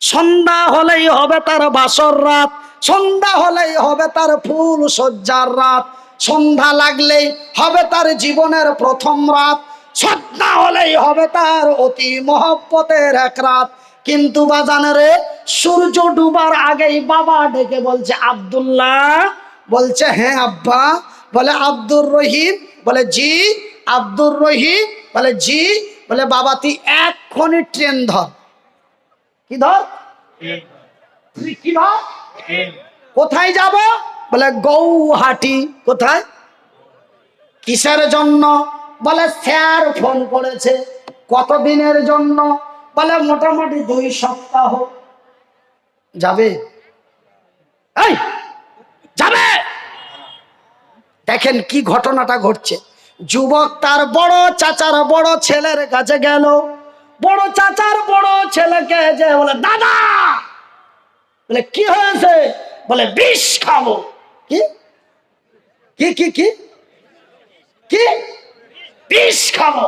সন্ধ্যা হলেই হবে তার বাসর রাত, সন্ধ্যা হলেই হবে তার ফুল সজ্জার রাত, সন্ধ্যা লাগলেই হবে তার জীবনের প্রথম রাত, সন্ধ্যা হলেই হবে তার অতি মহব্বতের এক রাত। কিন্তু বাজানে সূর্য ডুবার আগেই বাবা ডেকে বলছে আব্দুল্লাহ, বলছে হ্যাঁ আব্বা, বলে আব্দুর রহিম, বলে জি। আব্দুর রহিম, বলে জি। বলে বাবা তুই এক্ষুনি ট্রেন ধর। কি ধর? কি ধর? কোথায় যাব? বলে গৌহাটি। কোথায়? কিসের জন্য? বলে স্যার ফোন করেছে। কতদিনের জন্য? বলে মোটামুটি 2 সপ্তাহ। যাবে? এই যাবে? দেখেন কি ঘটনাটা ঘটছে। যুবক তার বড় চাচার বড় ছেলের কাছে গেল, বড় চাচার বড় ছেলেকে যে বলে দাদা, বলে কি হয়েছে? বলে বিষ খাবো। কি কি কি কি কি বিষ খাবো?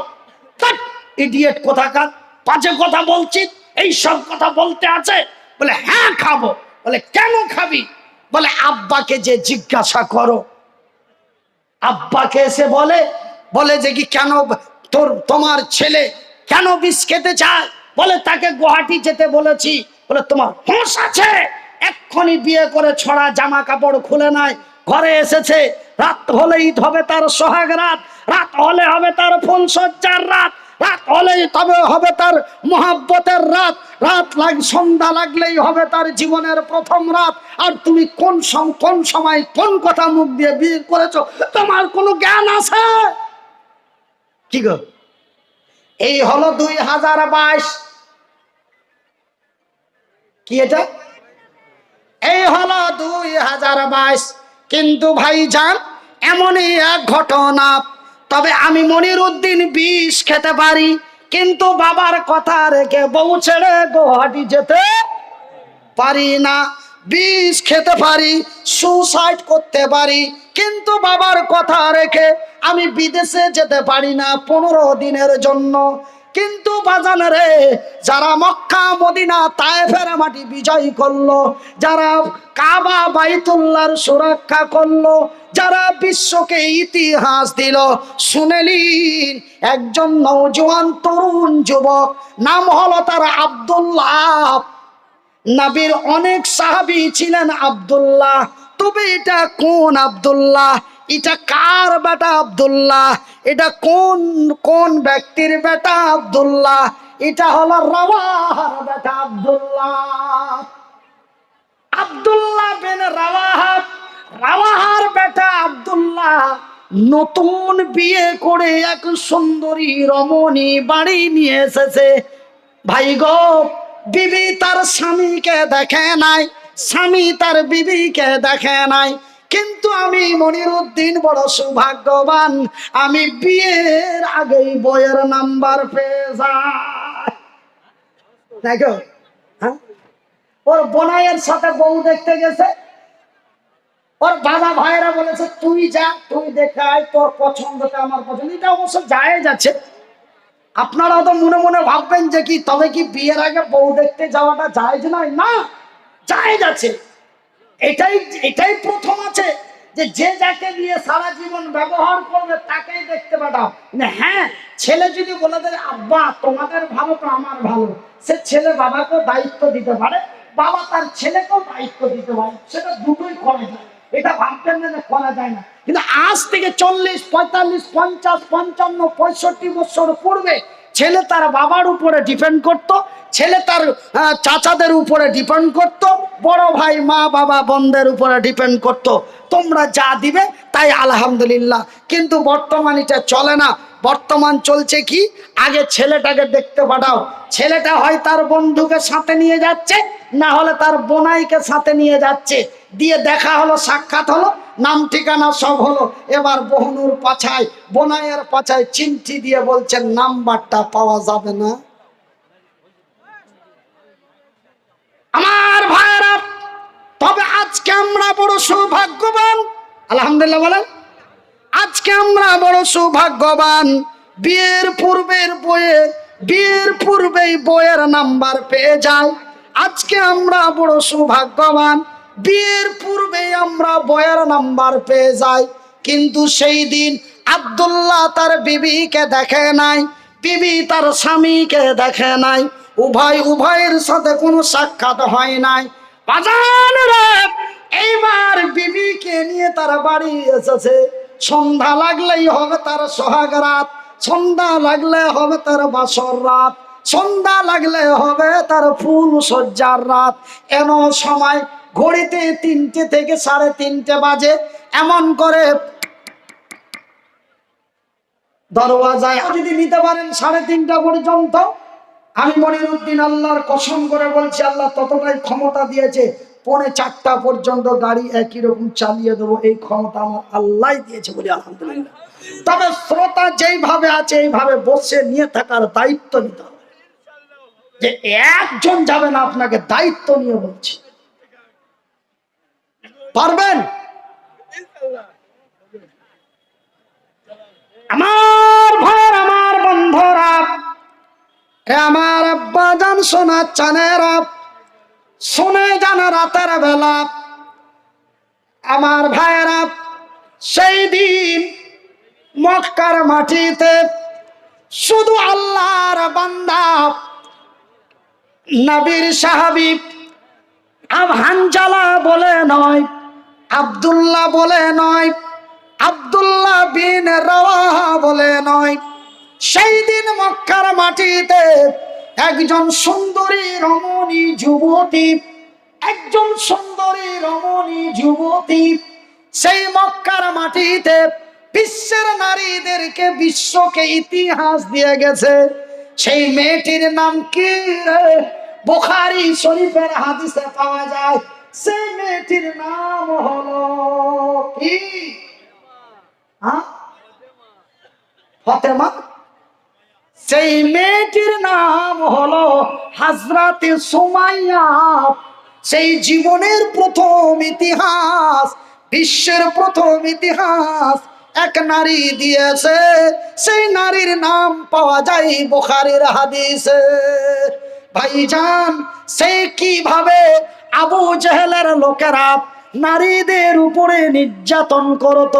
ইডিয়েট কোথাকার, বাজে কথা বলছিস, এই সব কথা বলতে আছে? বলে হ্যাঁ খাবো। বলে কেন খাবি? বলে আব্বাকে যে জিজ্ঞাসা করো। আব্বাকে এসে বলে, বলে যে কি কেন তোমার ছেলে কেন বিষ খেতে চায়? বলে তাকে গুয়াহাটি যেতে বলেছি। বলে তোমার হোশ আছে? এক্ষুনি বিয়ে করে ছড়া জামা কাপড় খুলে নাই, ঘরে এসেছে। রাত হলেই হবে তার সোহাগ রাত, রাত হলে হবে তার ফুল সজ্জার রাত, রাত হলেই তবে হবে তার মহাব্বতের রাত, রাত সন্ধ্যা লাগলেই হবে তার জীবনের প্রথম রাত। আর তুমি কোন সময় কোন কথা মুখ দিয়ে বিয়ে করেছো? তোমার কোনো জ্ঞান আছে? কি গো, এই হলো 2022। কি এটা? এই হলো 2022। কিন্তু ভাইজান এমনই এক ঘটনা। তবে আমি মনিরউদ্দিন বিষ খেতে পারি, কিন্তু বাবার কথা রেখে বউ ছেড়ে গুয়াহাটি যেতে পারি না। বিষ খেতে পারি, সুসাইড করতে পারি, কিন্তু বাবার কথা রেখে আমি বিদেশে যেতে পারি না 15 দিনের জন্য। কিন্তু বাজান রে, যারা মক্কা মদিনা তায়েফের মাটি বিজয় করলো, যারা কাবা বাইতুল্লাহর সুরক্ষা করলো, যারা বিশ্বকে ইতিহাস দিল, শুনেলিন একজন নওজোয়ান তরুণ যুবক, নাম হলো তার আব্দুল্লাহ। নবীর অনেক সাহাবী ছিলেন আব্দুল্লাহ। তবে এটা কোন আব্দুল্লাহ? এটা কার বেটা আব্দুল্লাহ? এটা কোন কোন ব্যক্তির বেটা আব্দুল্লাহ? এটা হলো রাওয়াহার বেটা আব্দুল্লাহ। আব্দুল্লাহ বিন রাওয়াহা, রাওয়াহার বেটা আব্দুল্লাহ নতুন বিয়ে করে এক সুন্দরী রমণী বাড়ি নিয়ে এসেছে। ভাই গো, বিবি তার স্বামীকে দেখে নাই, স্বামী তার বিবিকে দেখে নাই। কিন্তু আমি মনিরউদ্দিন বড় সৌভাগ্যবান, আমি বিয়ের আগেই বইয়ের নাম্বার পেয়ে যাই। দেখো, হ্যাঁ, ওর বোনাইয়ের সাথে বউ দেখতে গেছে, ওর বাবা ভাইরা বলেছে তুই যা, তুই দেখাই, তোর পছন্দটা আমার পছন্দ। এটা অবশ্য জায়েজ আছে। আপনারাও তো মনে মনে ভাববেন যে কি তবে কি বিয়ের আগে বউ দেখতে যাওয়াটা জায়েজ নয়? না, জায়েজ আছে। এটাই এটাই প্রথম আছে যে যে যাকে নিয়ে সারা জীবন ব্যবহার করবে তাকেই দেখতে পাঠাও। হ্যাঁ, ছেলে যদি বলে দেয় আব্বা তোমাদের ভালো তো আমার ভালো, সে ছেলে বাবাকেও দায়িত্ব দিতে পারে, বাবা তার ছেলেকেও দায়িত্ব দিতে পারে, সেটা দুটোই করা যায়। এটা ভাবতেন না করা যায় না। কিন্তু আজ থেকে 40, 45, 50, 55, 65 বছর পূর্বে ছেলে তার বাবার উপরে ডিপেন্ড করত, ছেলে তার চাচাদের উপরে ডিপেন্ড করত, বড় ভাই মা বাবা বোনদের উপরে ডিপেন্ড করত। তোমরা যা দিবে তাই আলহামদুলিল্লাহ। কিন্তু বর্তমান এটা চলে না। বর্তমান চলছে কি, আগে ছেলেটাকে দেখতে পাঠাও, ছেলেটা হয় তার বন্ধুকে সাথে নিয়ে যাচ্ছে, না হলে তার বোনাইকে সাথে নিয়ে যাচ্ছে, দিয়ে দেখা হলো, সাক্ষাৎ হলো, নাম ঠিকানা সব হলো। এবার বহনুর পাছায় বোনাইয়ের পাছায় চিমটি দিয়ে বলছেন নাম্বারটা পাওয়া যাবে না। আমার ভাইরা, তবে আজকে আমরা বড় সৌভাগ্যবান, আলহামদুলিল্লাহ বলেন। আজকে আমরা বড় সৌভাগ্যবান, বিয়ের পূর্বেই বইয়ের নাম্বার পেয়ে যায়। আজকে আমরা বড় সৌভাগ্যবান, বিয়ের পূর্বে আমরা বয়ের নাম্বার পেয়ে যাই, কিন্তু সেই দিন আব্দুল্লাহ তার বিবিকে দেখে নাই, বিবি তার স্বামীকে দেখে নাই, উভয়ের সাথে কোনো সাক্ষাৎ হয় নাই। বাজানরা, এইবার বিবিকে নিয়ে তার বাড়ি এসেছে। সন্ধ্যা লাগলেই হবে তার সোহাগ রাত, সন্ধ্যা লাগলে হবে তার বাসর রাত, সন্ধ্যা লাগলে হবে তার ফুল সজ্জার রাত। এন সময় ঘড়িতে 3টে থেকে 3:30 বাজে। এমন করে দরওয়াজায় যদি নিতে পারেন 3:30 পর্যন্ত, আমি মনিরুদ্দিন আল্লাহর কসম করে বলছি, আল্লাহ ততটাই ক্ষমতা দিয়েছে, 3:45 পর্যন্ত গাড়ি একই রকম চালিয়ে দেবো, এই ক্ষমতা আমার আল্লাহ দিয়েছে বলি আলহামদুলিল্লাহ। তবে শ্রোতা যেইভাবে আছে এইভাবে বসে নিয়ে থাকার দায়িত্ব নিতে হবে, যে একজন যাবে না, আপনাকে দায়িত্ব নিয়ে বলছি। পারবেন? আমার ভাই, আমার বন্ধুরা, আমার আব্বা জান, সোনা চানেরা, শুনে যান রাতের বেলা, আমার ভাইরা, সেই দিন মক্কার মাটিতে শুধু আল্লাহর বান্দা নবীর সাহাবী হানজালা বলে নয়, আব্দুল্লাহ বলে নয়, আব্দুল্লাহ বিন রাওয়াহা বলে নয়, সেই দিন মক্কার মাটিতে একজন সুন্দরী রমণী যুবতী, একজন সুন্দরী রমণী যুবতী সেই মক্কার মাটিতে বিশ্বের নারীদেরকে, বিশ্বকে ইতিহাস দিয়ে গেছে। সেই মেয়েটির নাম কি? বুখারী শরীফের হাদিসে পাওয়া যায়। সেই মেয়েটির নাম হলো কি? ফাতেমা। সেই মেয়েটির নাম হলো হযরতে সুমাইয়া। সেই জীবনের প্রথম ইতিহাস, বিশ্বের প্রথম ইতিহাস এক নারী দিয়েছে। সেই নারীর নাম পাওয়া যায় বুখারীর হাদিসে। ভাইজান, সেই কিভাবে আবু জেহেলের লোকেরা নারীদের উপরে নির্যাতন করত,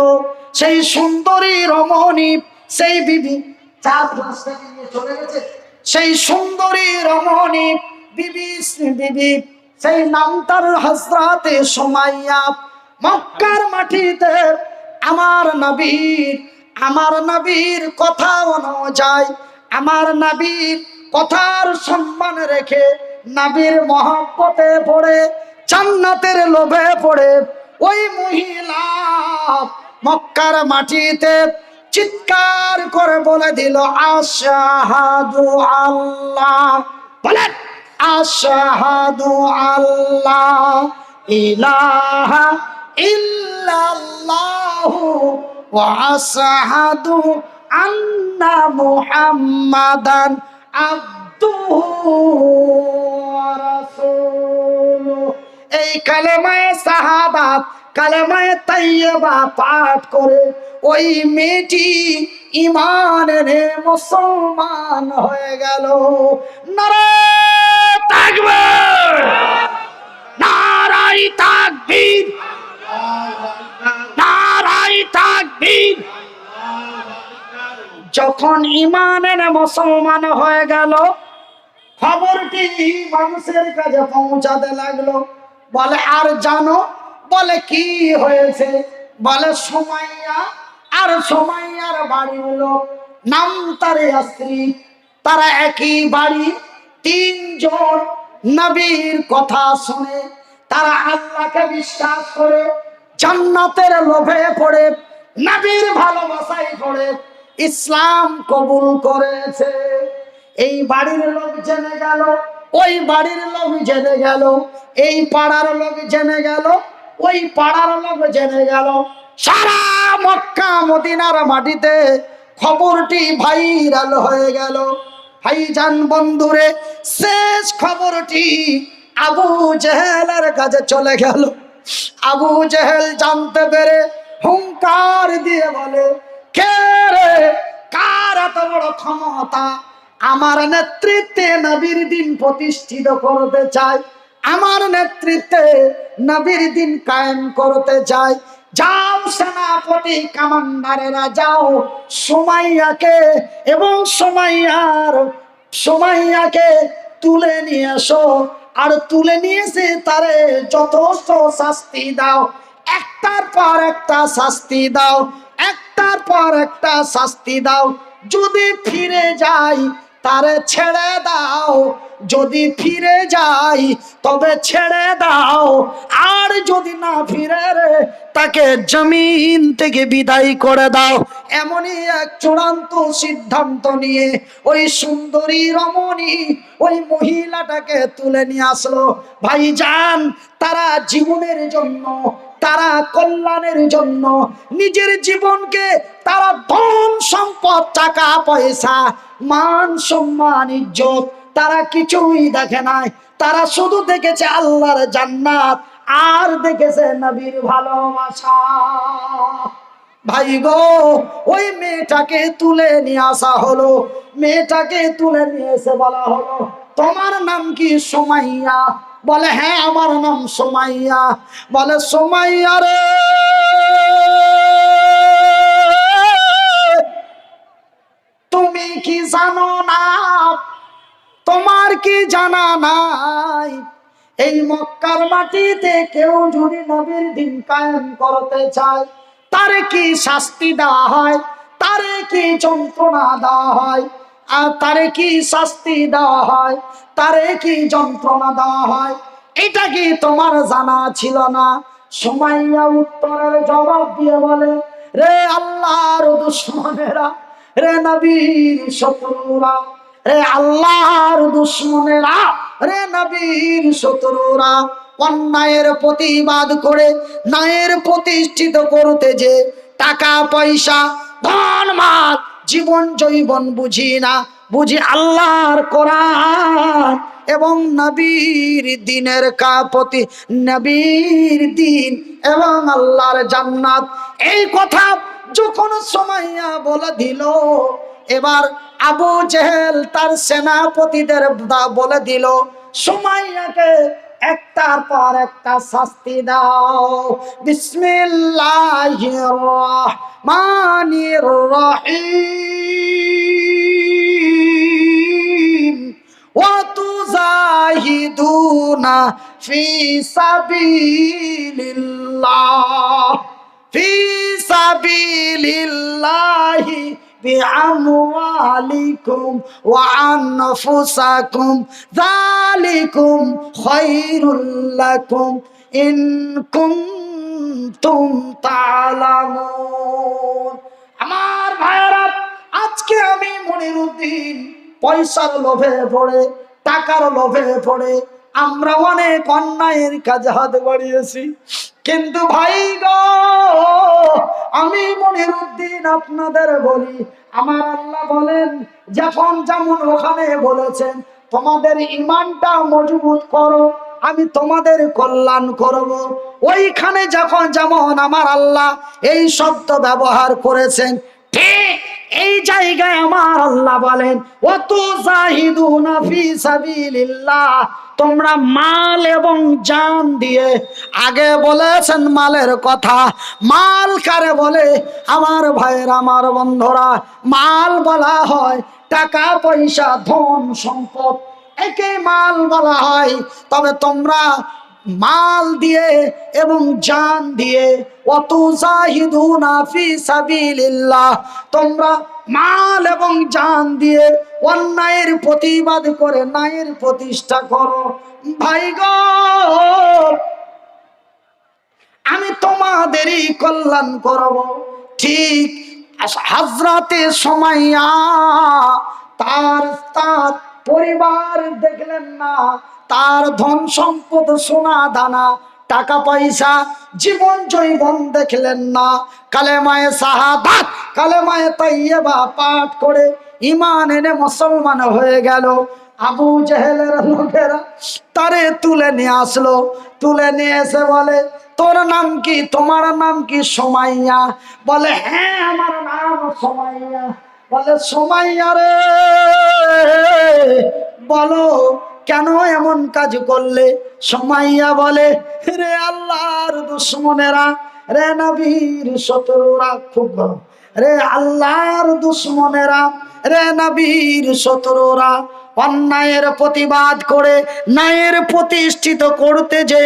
সেই সুন্দরী রমণী, সেই বিবি চলে গেছে, সেই সুন্দরী রমণী বিবি, সেই নাম তার হযরতে সুমাইয়া। মক্কার মাটিতে আমার নবীর কথা অনুযায়ী, আমার নবীর কথার সম্মান রেখে, নবীর মহব্বতে পড়ে, জান্নাতের লোভে পড়ে, ওই মহিলা মক্কার মাটিতে চিৎকার করে বলে দিল, আশহাদু আল্লাহ, বলেন আশহাদু আল্লাহ ইলাহা ইল্লাল্লাহু ওয়া আশহাদু আন্না মুহাম্মাদান আবদুহু ওয়া রাসূলুহু। এই কালেমায়ে শাহাদাত, কালেমায়ে তাইয়্যিবা পাঠ করে ওই মেয়েটি ঈমান এনে মুসলমান হয়ে গেল। নারে তাকবীর, নারায়ে তাকবীর, নারায়ে তাকবীর। যখন ঈমান এনে মুসলমান হয়ে গেল, খবরটি মানুষের কাছে পৌঁছাতে লাগলো। বলে, আর জানো? বলে, কি হয়েছে? বলে, সুমাইয়া আর সুমাইয়ার বাড়ির লোক, নাম তার স্ত্রী, তারা একই বাড়ি। 3 জন নবীর কথা শুনে, তারা আল্লাহকে বিশ্বাস করে, জান্নাতের লোভে পড়ে, নবীর ভালোবাসায় পড়ে ইসলাম কবুল করেছে। এই বাড়ির লোক জেনে গেল, ওই বাড়ির লোক জেনে গেল, এই পাড়ার লোক জেনে গেল, ওই পাড়ার লোক জেনে গেল। সারা মক্কা মদিনার মাটিতে খবরটি ভাইরাল হয়ে গেল। ভাইজান বন্ধুরে, শেষ খবরটি আবু জেহেলের কাছে চলে গেল। আবু জেহেল জানতে পেরে হুঙ্কার দিয়ে বলে, কে রে, কার এত বড় ক্ষমতা আমার নেতৃত্বে নবীর দিন প্রতিষ্ঠিত করতে চায়? আমার নেতৃত্বে নবীর দিন কায়েম করতে চাই। যাও সেনাপতি কমান্ডারেরা, যাও সুমাইয়াকে এবং সুমাইয়াকে তুলে নিয়ে এসো। আর তুলে নিয়ে এসে তারে যথেষ্ট শাস্তি দাও, একটার পর একটা শাস্তি দাও, একটার পর একটা শাস্তি দাও। যদি ফিরে যাই তারে ছেড়ে দাও, যদি ফিরে যাই তবে ছেড়ে দাও, আর যদি না ফিরে রে তাকে জমিন থেকে বিদায় করে দাও। এমনই এক চূড়ান্ত সিদ্ধান্ত নিয়ে ওই সুন্দরী রমণী ওই মহিলাটাকে তুলে নিয়ে আসলো। ভাইজান, তারা জীবনের জন্য, তারা কল্যাণের জন্য নিজের জীবনকে, তারা ধন সম্পদ, টাকা পয়সা, মান সম্মান, ইজ্জত তারা কিছুই দেখে নাই। তারা শুধু দেখেছে আল্লাহর জান্নাত আর দেখেছে নবীর ভালোবাসা। ভাই গো, ওই মেয়েটাকে তুলে নিয়ে আসা হলো। মেয়েটাকে তুলে নিয়ে এসে বলা হলো, তোমার নাম কি? সুমাইয়া। বলে, হ্যাঁ আমার নাম সুমাইয়া। বলে, সুমাইয়া রে, তুমি কি জানো না, তোমার কি জানা নাই, এই মক্কার মাটিতে কেউ যদি নবীর দিন কায়েম করতে চায় তারে কি শাস্তি দেওয়া হয়, তারে কি যন্ত্রণা দেওয়া হয়, আর তারে কি শাস্তি দেওয়া হয়, তারে কি যন্ত্রণা দেওয়া হয়, এটা কি তোমার জানা ছিল না? সুমাইয়া উত্তরের জবাব দিয়ে বলে, রে আল্লাহর দুশমনেরা, রে নবীর শত্রুরা, রে আল্লাহর দুশমনেরা, রে নবীর শত্রুরা, অন্যায়ের প্রতিবাদ করে ন্যায়ের প্রতিষ্ঠিত করতে যে টাকা পয়সা, ধন মাল, জীবন জৈবন বুঝি না, বুঝি আল্লাহর কোরআন এবং নবীর দিনের প্রতি, নবীর দিন এবং আল্লাহর জান্নাত। এই কথা যখন সুমাইয়া বলে দিল, এবার আবু জেহেল তার সেনাপতিদের বলে দিল, সুমাইয়াকে একটার পর একটা শাস্তি দাও। বিসমিল্লাহির রহমানির রহিম। ওয়া তুজাহিদুনা ফি সাবিলিল্লাহ, ফি সাবিলিল্লাহি বিআমওয়ালিকুম ওয়া আনফুসাকুম যালিকুম খায়রুল লাকুম ইন কুনতুম তা'লামুন। আমার ভাইরা, আজকে আমি মনিরউদ্দিন পয়সার লোভে পড়ে, টাকার লোভে পড়ে আমরা অনেক অন্যায়ের কাজে হাত বাড়িয়েছি। কিন্তু ভাই গো, আমি মনিরউদ্দিন আপনাদের বলি, আমার আল্লাহ বলেন, যখন যেমন ওখানে বলেছেন তোমাদের ঈমানটা মজবুত করো, আমি তোমাদের কল্যাণ করব, ওইখানে যখন যেমন আমার আল্লাহ এই শব্দ ব্যবহার করেছেন, ঠিক এই জায়গায় আমার আল্লাহ বলেন, ওয়াতুজাহিদুনা ফি সাবিলিল্লাহ, তোমরা মাল এবং জান দিয়ে, আগে বলেছেন মালের কথা। মাল কারে বলে? আমার ভাইয়ের, আমার বন্ধুরা, মাল বলা হয় টাকা পয়সা, ধন সম্পদ, একে মাল বলা হয়। তবে তোমরা মাল দিয়ে এবং জান দিয়ে, ওয়াতুজাহিদুনা ফি সাবিলিল্লাহ, তোমরা মাল এবং জান দিয়ে অন্যায়ের প্রতিবাদ করে ন্যায়ের প্রতিষ্ঠা করো। ভাই গো, আমি তোমাদেরই কল্যাণ করব। ঠিক হযরতে সুমাইয়া তার পরিবার দেখলেন না, তার ধন সম্পদ, সোনা দানা, টাকা পয়সা, জীবন জৈবন দেখলেন না। কালেমায়ে শাহাদাত, কালেমায়ে তাইয়্যিবা পাঠ করে ঈমান এনে মুসলমান হয়ে গেল। আবু জেহেলের লোকেরা তারে তুলে নিয়ে আসলো। তুলে নিয়ে এসে বলে, তোর নাম কি? তোমার নাম কি? সুমাইয়া। বলে, হ্যাঁ আমার নাম সুমাইয়া। বলে, সুমাইয়া রে, বলো কেন এমন কাজ করলে? সুমাইয়া বলে, রে আল্লাহর দুশমনেরা, রে নবীর শত্রুরা, খুব গরম, রে আল্লাহর দুশমনেরা, রে নবীর শত্রুরা, অন্যায়ের প্রতিবাদ করে ন্যায়ের প্রতিষ্ঠিত করতে যে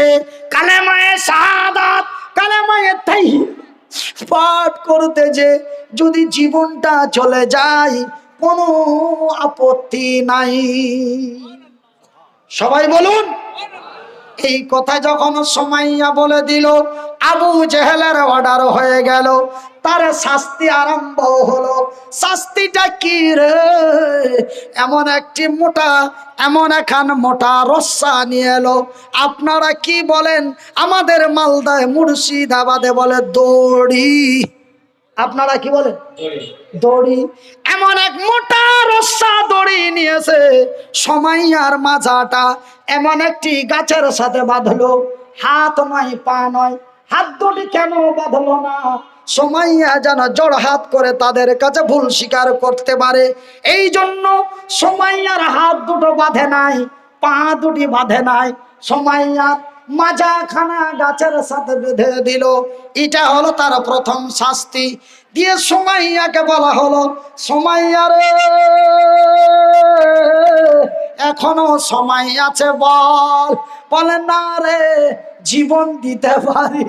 কালেমায়ে শাহাদাত, কালেমায়ে তাইয়্যিব পাঠ করতে যে যদি জীবনটা চলে যায় কোনো আপত্তি নাই। সবাই বলুন। এই কথা যখন সুমাইয়া বলে দিল, আবু জেহেলের অর্ডার হয়ে গেল, তার শাস্তি আরম্ভ হলো। শাস্তিটা কি রে? এমন একটি মোটা, এমন একখান মোটা রস্সা নিয়ে এলো। আপনারা কি বলেন? আমাদের মালদায় মুর্শিদাবাদে বলে দড়ি। আপনারা কি বলেন? দড়ি। এমন এক মোটা রস্সা দড়ি নিয়েছে, সুমাইয়ার মাজাটা এমন একটি গাছের সাথে বাঁধলো। হাত নয়, পা নয়, হাত দুটি কেন বাঁধলো না? সুমাইয়া যেন জোড় হাত করে তাদের কাছে ভুল স্বীকার করতে পারে, এই জন্য সুমাইয়ার হাত দুটো বাঁধে নাই, পা দুটি বাঁধে নাই। সুমাইয়ার মাজাখানা গাছের সাথে বেঁধে দিল। এটা হলো তার প্রথম শাস্তি। দিয়ে সুমাইয়াকে বলা হলো, সুমাইয়া রে, এখনো সময় আছে বল। বলে, না রে, জীবন দিতে পারি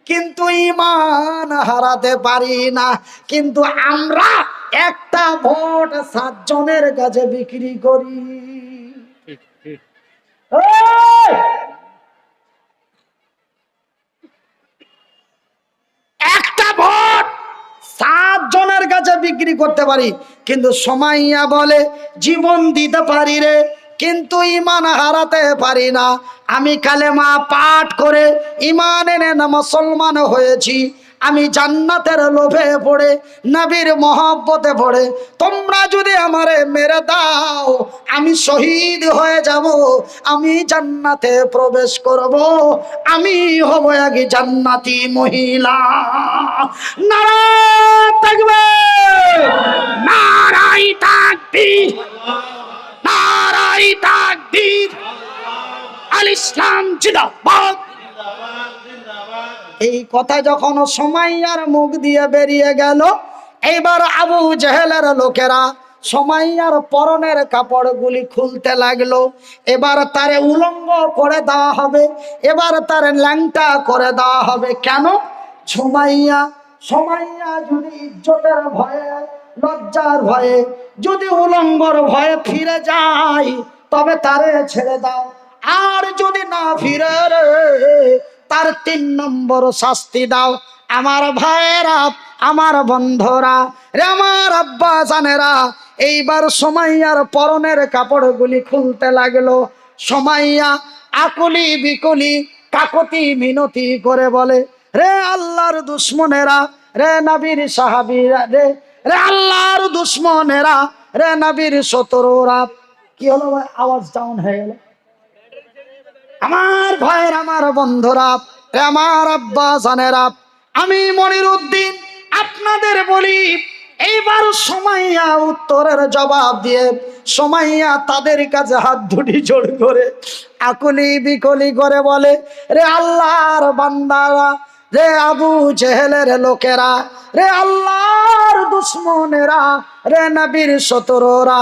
কিন্তু ঈমান হারাতে পারি না। কিন্তু আমরা একটা ভোট 7 জনের কাছে বিক্রি করি। একটা ভোট 7 জনের কাছে বিক্রি করতে পারি, কিন্তু সুমাইয়া বলে জীবন দিতে পারি রে, কিন্তু ঈমান হারাতে পারি না। আমি কালেমা পাঠ করে ঈমান এনে মুসলমান হয়েছি। আমি জান্নাতের লোভে পড়ে, নবীর মহব্বতে পড়ে তোমরা যদি আমারে মেরে দাও, আমি শহীদ হয়ে যাব, আমি জান্নাতে প্রবেশ করব, আমি হব এক জান্নাতি মহিলা। নারায়ে তাকবীর, নারায়ে তাকবীর, নারায়ে তাকবীর, আল ইসলাম জিন্দাবাদ। এই কথা যখন সুমাইয়ার মুখ দিয়ে বেরিয়ে গেল, এবার আবু জেহেলের লোকেরা সুমাইয়ার পরনের কাপড়গুলি খুলতে লাগলো। এবার তারে উলঙ্গ করে দেওয়া হবে, এবার তার ল্যাংটা করে দেওয়া হবে। কেন? সুমাইয়া যদি ইজ্জতের ভয়ে, লজ্জার ভয়ে, যদি উলঙ্গর ভয়ে ফিরে যায়, তবে তারে ছেড়ে দাও। আর যদি না ফিরে রে, তার 3 নম্বর শাস্তি দাও। আমার ভাইয়েরা, আমার বন্ধুরা, রে আমার আব্বা জানেরা, এইবার সুমাইয়ার পরনের কাপড়গুলি খুলতে লাগলো। সুমাইয়া আকুলি বিকুলি কাকতি মিনতি করে বলে, রে আল্লাহর দুশমনেরা, রে নবীর সাহাবীরা, রে রে আল্লাহর দুশমনেরা, রে নবীর শত্রুরা। কি হলো ভাই? আওয়াজ ডাউন হয়ে গেল। আমার ভাইয়ের, আমার বন্ধুরা, আমার আব্বা জানেরা, আমি মনিরউদ্দিন আপনাদের বলি, এইবার সুমাইয়া উত্তরের জবাব দিয়ে সুমাইয়া তাদের কাছে হাত দুটি জোড় করে আকুলি বিকলি করে বলে, রে আল্লাহর বান্দারা, রে আবু জেহেলের লোকেরা, রে আল্লাহর দুশমনেরা, রে নবীর শত্রুরা,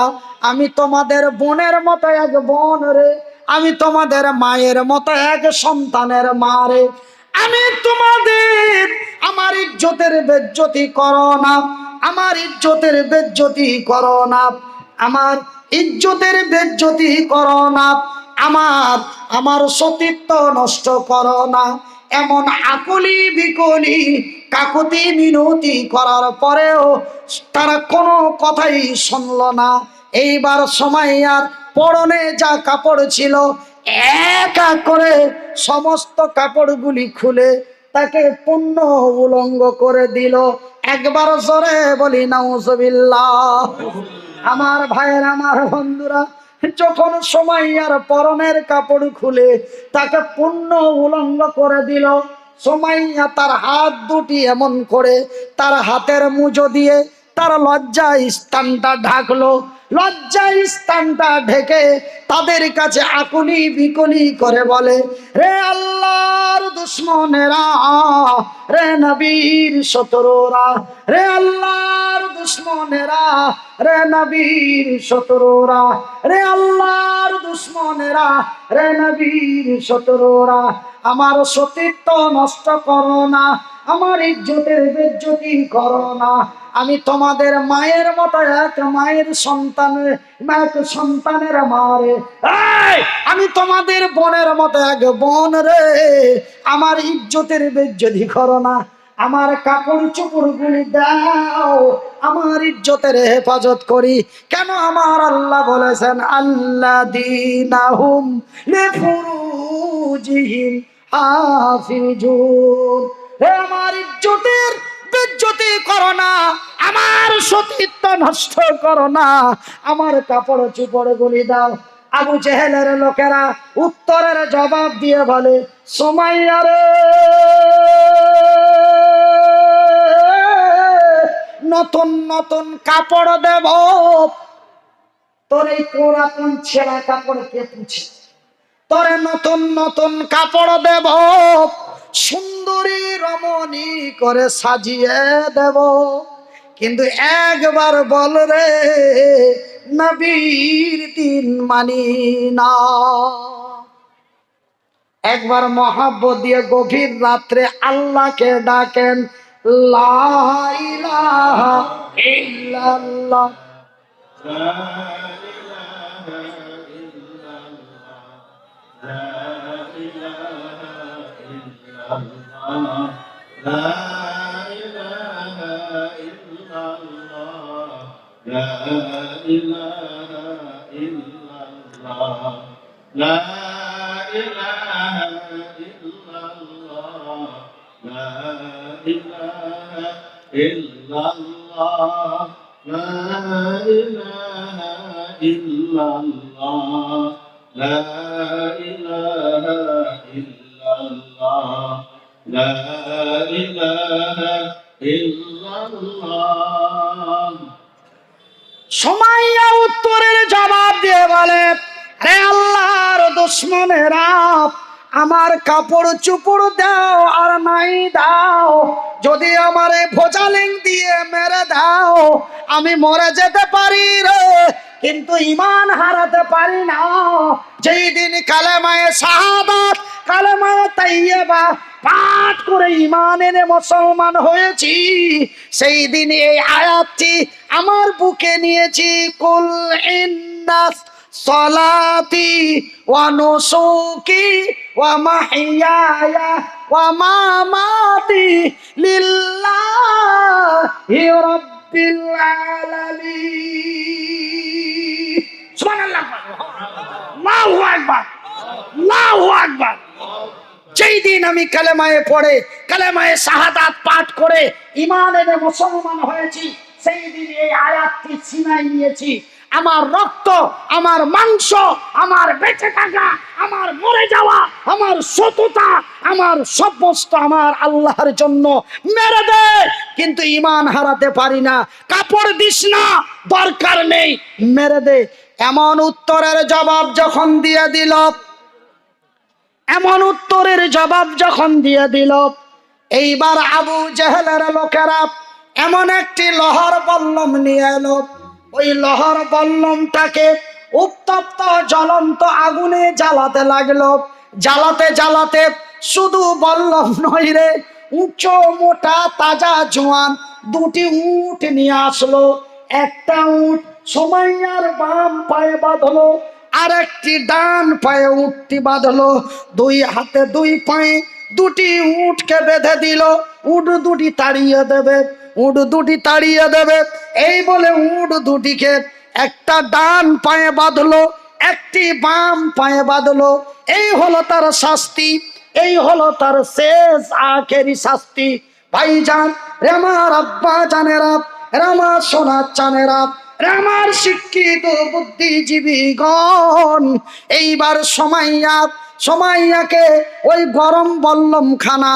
আমি তোমাদের বোনের মতো এক বোন রে, আমি তোমাদের মায়ের মতো এক সন্তানের মা রে। আমি তোমাদের, আমার ইজ্জতের বেজ্জতি করো না, আমার ইজ্জতের বেজ্জতি করো না, আমার ইজ্জতের বেজ্জতি করো না, আমার সতীত্ব নষ্ট করো না। এমন আকুলি বিকলি কাকুতি মিনতি করার পরেও তারা কোনো কথাই শুনল না। এইবার সুমাইয়ার পরনে যা কাপড় ছিল এক এক করে সমস্ত কাপড়গুলি খুলে তাকে পূর্ণ উলঙ্গ করে দিল। একবার জোরে বলি নাউজুবিল্লাহ। আমার ভাইয়ের, আমার বন্ধুরা, যখন সুমাইয়ার পরনের কাপড় খুলে তাকে পূর্ণ উলঙ্গ করে দিল, সুমাইয়া তার হাত দুটি এমন করে তার হাতের মুজো দিয়ে তার লজ্জা স্থানটা ঢাকলো। লজ্জা স্থানটা ঢেকে তাদের কাছে আকুলি বিকলি করে বলে, রে আল্লাহর দুশ্মনেরা, রে নবীর শত্রুরা, রে আল্লাহর দুশ্মনেরা, রে নবীর শত্রুরা, রে আল্লাহর দুশ্মনেরা, রে নবীর শত্রুরা, আমার সতীত্ব নষ্ট করো না, আমার ইজ্জতের বেজ্জতি করো না। আমি তোমাদের মায়ের মতো এক মায়ের সন্তানের মারে, আমি তোমাদের বোনের মতো এক বোন রে, আমার ইজ্জতের বেজ্জতি করো না, আমার কাপড় চোপড় গুলি দাও, আমার ইজ্জতের হেফাজত করি। কেন আমার আল্লাহ বলেছেন আল্লাযীনাহুম লিফুরুজিহিম হাফিজুন। হে আমার ইজ্জতের বেজ্জতি করো না, আমার সতীত্ব নষ্ট করো না, আমার কাপড় চোপড় গুলি দাও। আবু জেহেলের লোকেরা উত্তরের জবাব দিয়ে বলে, সুমাইয়া রে, নতুন নতুন কাপড় দেব। তোর এই পুরাতন ছেঁড়া কাপড় কে পুছে? তোরে নতুন নতুন কাপড় দেব, সুন্দরী রমণী করে সাজিয়ে দেব। কিন্তু একবার বল রে, নবীর দিন মানি না। একবার মহাব্বত দিয়ে গভীর রাত্রে আল্লাহকে ডাকেন, লা ইলাহা ইল্লাল্লাহ, সুমাইয়া উত্তরের জবাব দিয়ে বলে, রে আল্লাহর দুশ্মনেরা, আমার কাপড় চোপড় দাও আর নাই দাও, যদি আমারে ভোজালিং দিয়ে মেরে দাও আমি মরে যেতে পারি রে, কিন্তু ঈমান হারাতে পারি না। যেই দিন কালেমায়ে শাহাদাত, কালেমায়ে তাইয়্যিবা পাঠ করে ঈমান এনে মুসলমান হয়েছি, সেই দিন এই আয়াতটি আমার বুকে নিয়েছি। কুল ইন্নাস সালাতি ওয়া নুসুকি ওয়া মাহইয়ায়া ওয়া মামাতি লিল্লাহি রাব্বিল আলামিন। সুবহানাল্লাহ, আল্লাহু আকবার, আল্লাহু আকবার। যেই দিন আমি কালেমায়ে পড়ে, কালেমায়ে শাহাদাত পাঠ করে ঈমান এনে মুসলমান হয়েছি, সেই দিন এই আয়াতটি সিনায় নিয়েছি। আমার রক্ত, আমার মাংস, আমার বেঁচে থাকা, আমার মরে যাওয়া, আমার সততা, আমার সমস্ত আমার আল্লাহর জন্য মেরে দে, কিন্তু ঈমান হারাতে পারি না। কাপড় দিস না, দরকার নেই, মেরে দে। এমন উত্তরের জবাব যখন দিয়ে দিল, এমন উত্তরের জবাব যখন দিয়ে দিল, এইবার আবু জেহেলের লোকেরা এমন একটি লোহার বল্লম নিয়ে এলো। ওই লোহার বল্লমটাকে উত্তপ্ত জ্বলন্ত আগুনে জ্বালাতে লাগলো। জ্বালাতে জ্বালাতে শুধু বল্লম নয় রে, উঁচু মোটা তাজা জোয়ান দুটি উট নিয়ে আসলো। একটা উট সুমাইয়ার বাম পায়ে বাঁধলো, আর একটি ডান পায়ে উটটি বাঁধলো। দুই হাতে দুই পায়ে দুটি উটকে বেঁধে দিল। উট দুটি তাড়িয়ে দেবে, উট দুটি তাড়িয়ে দেবে, এই বলে উট দুটিকে একটা ডান পায়ে বাঁধলো, একটি বাম পায়ে বাঁধলো। এই হলো তার শাস্তি, এই হলো তার শেষ আখেরি শাস্তি। ভাইজান, আমার আব্বা জানেরা, আমার সোনা চানেরা, আমার শিক্ষিত বুদ্ধিজীবীগণ, এইবার সুমাইয়াকে ওই গরম বল্লম খানা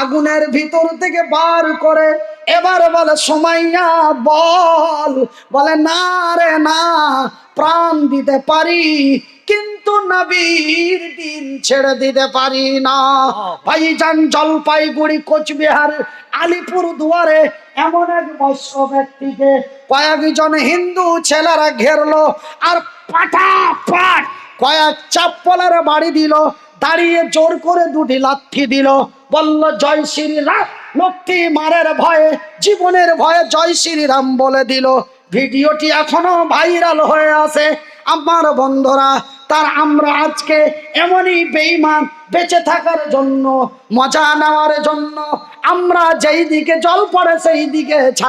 আগুনের ভিতর থেকে বার করে এবার বলে সুমাইয়া বল, বলে না রে না, প্রাণ দিতে পারি কিন্তু নবীর দিন ছেড়ে দিতে পারি না। ভাইজান জলপাইগুড়ি কোচবিহার আলিপুর দুয়ারে এমন এক বয়স্ক ব্যক্তিকে কয়েকজন হিন্দু ছেলেরা ঘেরলো আর পাটাপাট কয়েক চাপ্পলের বাড়ি দিল, দাঁড়িয়ে জোর করে দুটি লাথি দিল, বলল জয় শ্রীরাম। লোকটি মারের ভয়ে, জীবনের ভয়ে জয় শ্রীরাম বলে দিল। ভিডিওটি এখনো ভাইরাল হয়ে আছে। আমার বন্ধুরা, তার আমরা আজকে এমনই বেঈমান, বেঁচে থাকার জন্য, মজা নেওয়ার জন্য আমরা যেই দিকে জল পড়ে সেই দিকে ছাতা